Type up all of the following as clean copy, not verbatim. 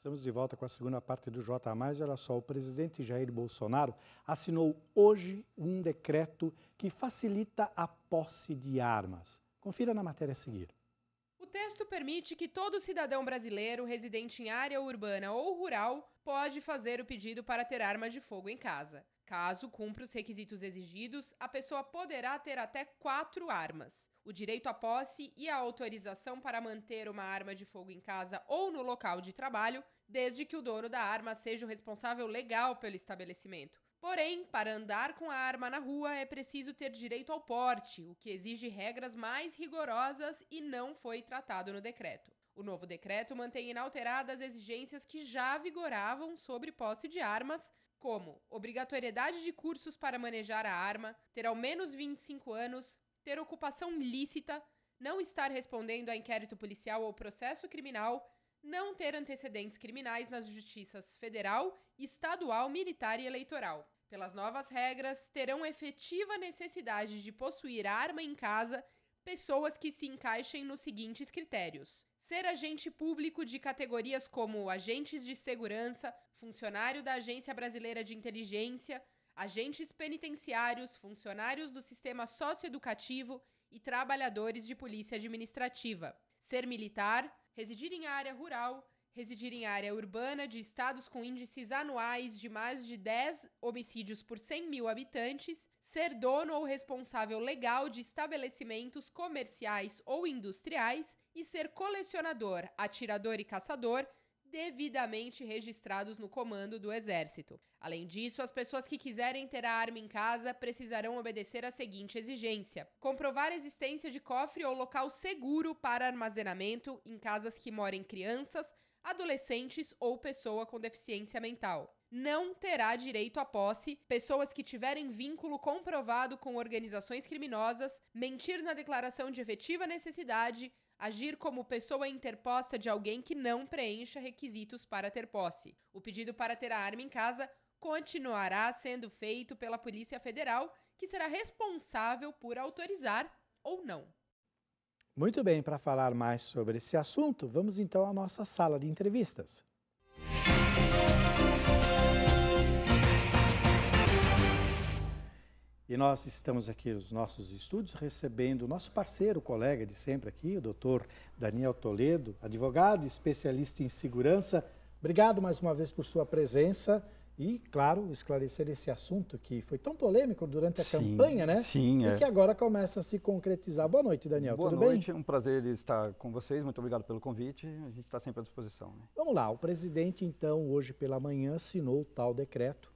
Estamos de volta com a segunda parte do J+. Olha só, o presidente Jair Bolsonaro assinou hoje um decreto que facilita a posse de armas. Confira na matéria a seguir. O texto permite que todo cidadão brasileiro residente em área urbana ou rural pode fazer o pedido para ter arma de fogo em casa. Caso cumpra os requisitos exigidos, a pessoa poderá ter até 4 armas. O direito à posse e a autorização para manter uma arma de fogo em casa ou no local de trabalho, desde que o dono da arma seja o responsável legal pelo estabelecimento. Porém, para andar com a arma na rua é preciso ter direito ao porte, o que exige regras mais rigorosas e não foi tratado no decreto. O novo decreto mantém inalteradas exigências que já vigoravam sobre posse de armas, como obrigatoriedade de cursos para manejar a arma, ter ao menos 25 anos, ter ocupação lícita, não estar respondendo a inquérito policial ou processo criminal, não ter antecedentes criminais nas justiças federal, estadual, militar e eleitoral. Pelas novas regras, terão efetiva necessidade de possuir arma em casa pessoas que se encaixem nos seguintes critérios: ser agente público de categorias como agentes de segurança, funcionário da Agência Brasileira de Inteligência, agentes penitenciários, funcionários do sistema socioeducativo e trabalhadores de polícia administrativa. Ser militar, residir em área rural, residir em área urbana de estados com índices anuais de mais de 10 homicídios por 100 mil habitantes, ser dono ou responsável legal de estabelecimentos comerciais ou industriais e ser colecionador, atirador e caçador, devidamente registrados no comando do Exército. Além disso, as pessoas que quiserem ter a arma em casa precisarão obedecer à seguinte exigência: comprovar a existência de cofre ou local seguro para armazenamento em casas que morem crianças, adolescentes ou pessoa com deficiência mental. Não terá direito à posse pessoas que tiverem vínculo comprovado com organizações criminosas, mentir na declaração de efetiva necessidade, agir como pessoa interposta de alguém que não preencha requisitos para ter posse. O pedido para ter a arma em casa continuará sendo feito pela Polícia Federal, que será responsável por autorizar ou não. Muito bem, para falar mais sobre esse assunto, vamos então à nossa sala de entrevistas. E nós estamos aqui nos nossos estúdios recebendo o nosso parceiro, colega de sempre aqui, o doutor Daniel Toledo, advogado, especialista em segurança. Obrigado mais uma vez por sua presença e, claro, esclarecer esse assunto que foi tão polêmico durante a campanha, né? Sim, e que agora começa a se concretizar. Boa noite, Daniel. Boa tudo noite, bem? É um prazer estar com vocês, muito obrigado pelo convite, a gente está sempre à disposição. Né? Vamos lá, o presidente então hoje pela manhã assinou o tal decreto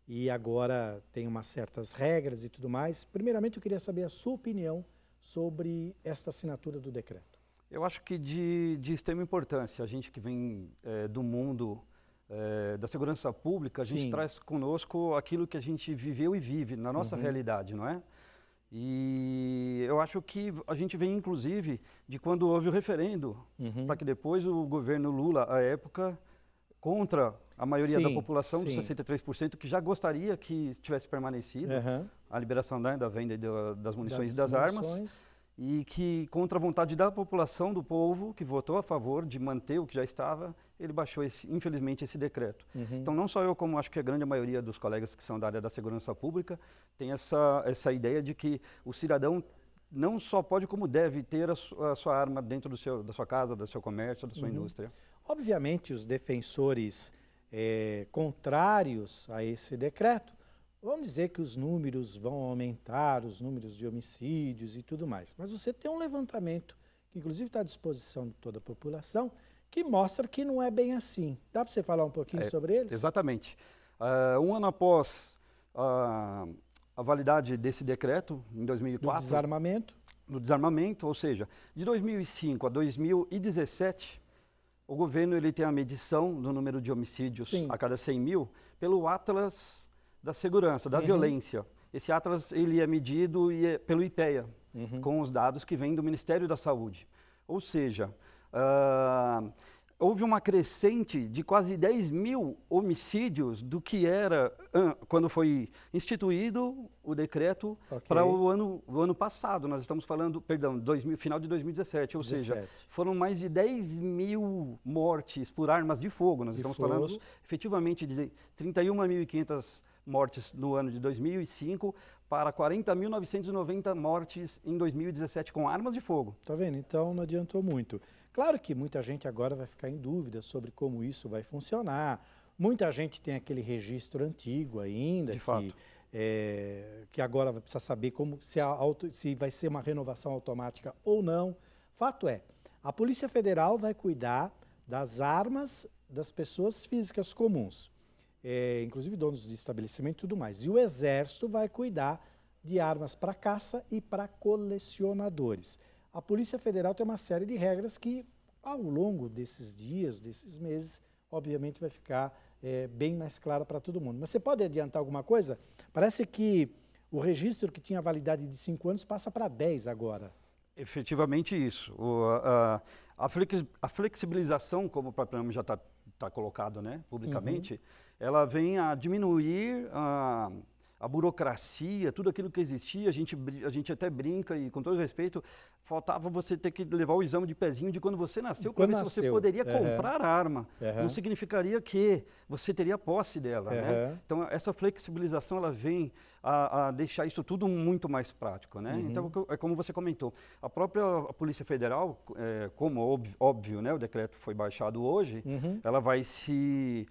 e agora tem umas certas regras e tudo mais. Primeiramente eu queria saber a sua opinião sobre esta assinatura do decreto. Eu acho que de extrema importância, a gente que vem do mundo da segurança pública, a gente Sim. traz conosco aquilo que a gente viveu e vive na nossa realidade, não é? E eu acho que a gente vem, inclusive, de quando houve o referendo, para que depois o governo Lula, à época, contra a maioria da população, dos 63%, que já gostaria que tivesse permanecido a liberação da venda das munições e das armas, e que, contra a vontade da população, do povo, que votou a favor de manter o que já estava, ele baixou, infelizmente, esse decreto. Então, não só eu, como acho que a grande maioria dos colegas que são da área da segurança pública, tem essa ideia de que o cidadão não só pode, como deve ter a sua arma dentro da sua casa, do seu comércio, da sua indústria. Obviamente, os defensores contrários a esse decreto vão dizer que os números vão aumentar, os números de homicídios e tudo mais. Mas você tem um levantamento, que inclusive está à disposição de toda a população, que mostra que não é bem assim. Dá para você falar um pouquinho sobre eles? Exatamente. Um ano após a validade desse decreto, em 2004... Do desarmamento, ou seja, de 2005 a 2017... O governo ele tem a medição do número de homicídios a cada 100 mil pelo Atlas da Segurança, da Violência. Esse Atlas ele é medido pelo IPEA, com os dados que vêm do Ministério da Saúde. Ou seja, houve uma crescente de quase 10 mil homicídios do que era quando foi instituído o decreto para o ano passado. Nós estamos falando, perdão, final de 2017, ou seja, foram mais de 10 mil mortes por armas de fogo. Nós estamos falando efetivamente de 31.500 mortes no ano de 2005 para 40.990 mortes em 2017 com armas de fogo. Tá vendo? Então não adiantou muito. Claro que muita gente agora vai ficar em dúvida sobre como isso vai funcionar. Muita gente tem aquele registro antigo ainda, que agora vai precisar saber se vai ser uma renovação automática ou não. Fato é, a Polícia Federal vai cuidar das armas das pessoas físicas comuns, inclusive donos de estabelecimento e tudo mais. E o Exército vai cuidar de armas para caça e para colecionadores. A Polícia Federal tem uma série de regras que, ao longo desses dias, desses meses, obviamente vai ficar bem mais claro para todo mundo. Mas você pode adiantar alguma coisa? Parece que o registro que tinha validade de 5 anos passa para 10 agora. Efetivamente isso. A flexibilização, como o próprio nome já está colocado, né, publicamente, ela vem a diminuir a burocracia, tudo aquilo que existia. A gente até brinca, e com todo respeito, faltava você ter que levar o exame de pezinho de quando você nasceu, para ver se você poderia comprar a arma. Não significaria que você teria posse dela. Né? Então, essa flexibilização ela vem a deixar isso tudo muito mais prático. Né? Então, é como você comentou, a própria Polícia Federal, como óbvio, né, o decreto foi baixado hoje, ela vai se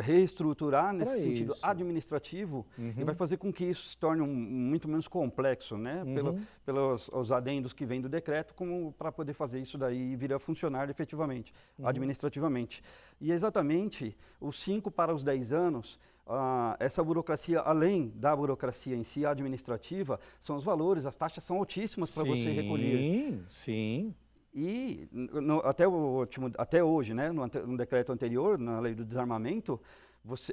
reestruturar nesse sentido administrativo e vai fazer com que isso se torne muito menos complexo, né? Pelos os adendos que vêm do decreto, como para poder fazer isso daí vir a funcionar efetivamente, administrativamente. E exatamente os 5 para os 10 anos, essa burocracia, além da burocracia em si administrativa, são os valores, as taxas são altíssimas para você recolher. Sim. E até hoje, né, no decreto anterior, na lei do desarmamento,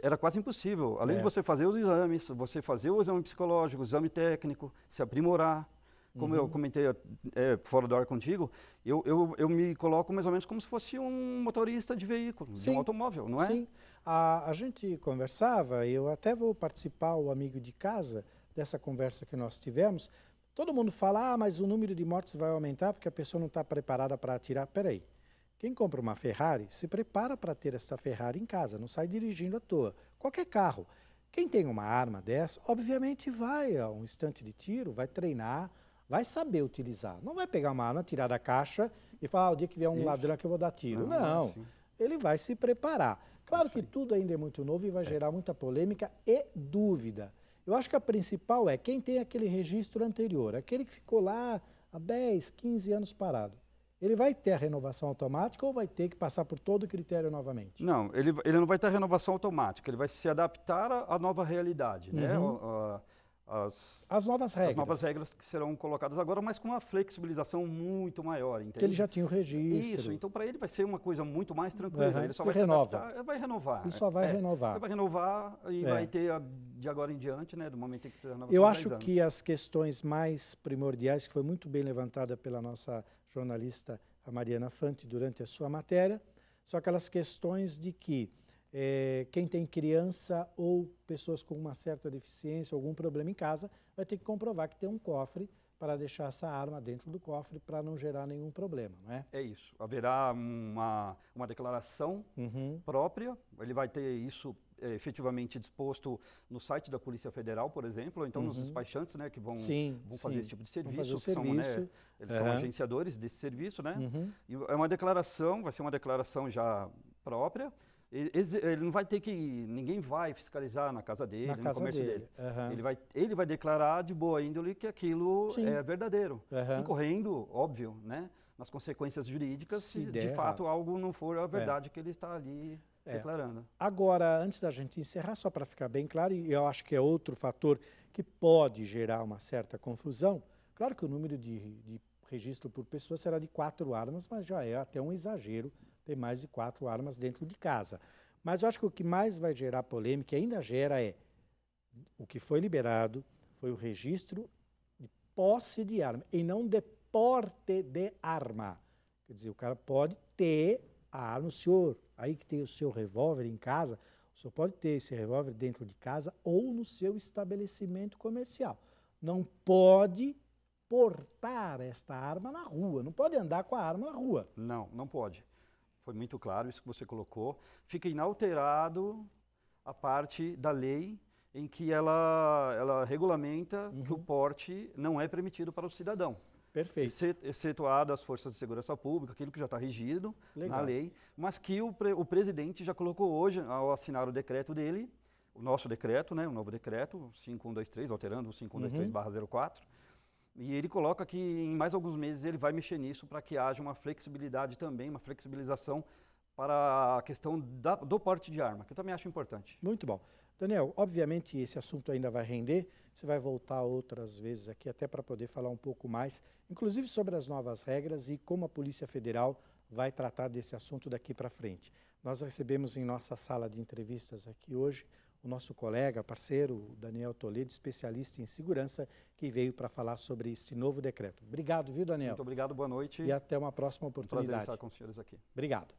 era quase impossível. Além de você fazer os exames, você fazer o exame psicológico, o exame técnico, se aprimorar. Como eu comentei fora do ar contigo, eu me coloco mais ou menos como se fosse um motorista de veículo, de um automóvel, não é? Sim. A gente conversava, eu até vou participar, o amigo de casa, dessa conversa que nós tivemos. Todo mundo fala, mas o número de mortes vai aumentar porque a pessoa não está preparada para atirar. Peraí, quem compra uma Ferrari se prepara para ter essa Ferrari em casa, não sai dirigindo à toa. Qualquer carro. Quem tem uma arma dessa, obviamente vai a um instante de tiro, vai treinar, vai saber utilizar. Não vai pegar uma arma, tirar da caixa e falar, o dia que vier um ladrão que eu vou dar tiro. Não, ele vai se preparar. Claro que tudo ainda é muito novo e vai gerar muita polêmica e dúvida. Eu acho que a principal é quem tem aquele registro anterior, aquele que ficou lá há 10, 15 anos parado. Ele vai ter a renovação automática ou vai ter que passar por todo o critério novamente? Não, ele não vai ter a renovação automática, ele vai se adaptar à nova realidade, né? As novas regras. As novas regras que serão colocadas agora, mas com uma flexibilização muito maior, entende? Porque ele já tinha o registro. Isso, então para ele vai ser uma coisa muito mais tranquila. Ele só vai se adaptar, vai renovar. Ele só vai renovar. Ele vai renovar e vai ter de agora em diante, né, do momento em que fizer a renovação. Eu acho que as questões mais primordiais, que foi muito bem levantada pela nossa jornalista, a Mariana Fante, durante a sua matéria, são aquelas questões de que quem tem criança ou pessoas com uma certa deficiência, algum problema em casa, vai ter que comprovar que tem um cofre para deixar essa arma dentro do cofre para não gerar nenhum problema, não é? É isso. Haverá uma declaração própria, ele vai ter isso efetivamente disposto no site da Polícia Federal, por exemplo, ou então nos despachantes, né, que vão fazer esse tipo de serviço, eles são agenciadores desse serviço, né? E é uma declaração, vai ser uma declaração já própria. Ele não vai ter que, ninguém vai fiscalizar na casa dele, no comércio dele. Ele vai declarar de boa índole que aquilo é verdadeiro, incorrendo, óbvio, né, nas consequências jurídicas se de fato algo não for a verdade que ele está ali declarando. Agora, antes da gente encerrar, só para ficar bem claro, e eu acho que é outro fator que pode gerar uma certa confusão, claro que o número de registro por pessoa será de 4 armas, mas já é até um exagero ter mais de 4 armas dentro de casa. Mas eu acho que o que mais vai gerar polêmica, e ainda gera, o que foi liberado foi o registro de posse de arma, e não de porte de arma. Quer dizer, o cara pode ter a arma. O senhor, aí que tem o seu revólver em casa, o senhor pode ter esse revólver dentro de casa ou no seu estabelecimento comercial. Não pode portar esta arma na rua, não pode andar com a arma na rua. Não, não pode. Foi muito claro isso que você colocou. Fica inalterado a parte da lei em que ela regulamenta que o porte não é permitido para o cidadão. Perfeito. Excetuado as forças de segurança pública, aquilo que já está rígido na lei, mas que o presidente já colocou hoje, ao assinar o decreto dele, o nosso decreto, né, o novo decreto, 5123, alterando o 5123/04, e ele coloca que em mais alguns meses ele vai mexer nisso para que haja uma flexibilidade também, uma flexibilização para a questão do porte de arma, que eu também acho importante. Muito bom. Daniel, obviamente esse assunto ainda vai render, você vai voltar outras vezes aqui até para poder falar um pouco mais, inclusive sobre as novas regras e como a Polícia Federal vai tratar desse assunto daqui para frente. Nós recebemos em nossa sala de entrevistas aqui hoje o nosso colega, parceiro, Daniel Toledo, especialista em segurança, que veio para falar sobre esse novo decreto. Obrigado, viu, Daniel? Muito obrigado, boa noite. E até uma próxima oportunidade. Um prazer estar com os senhores aqui. Obrigado.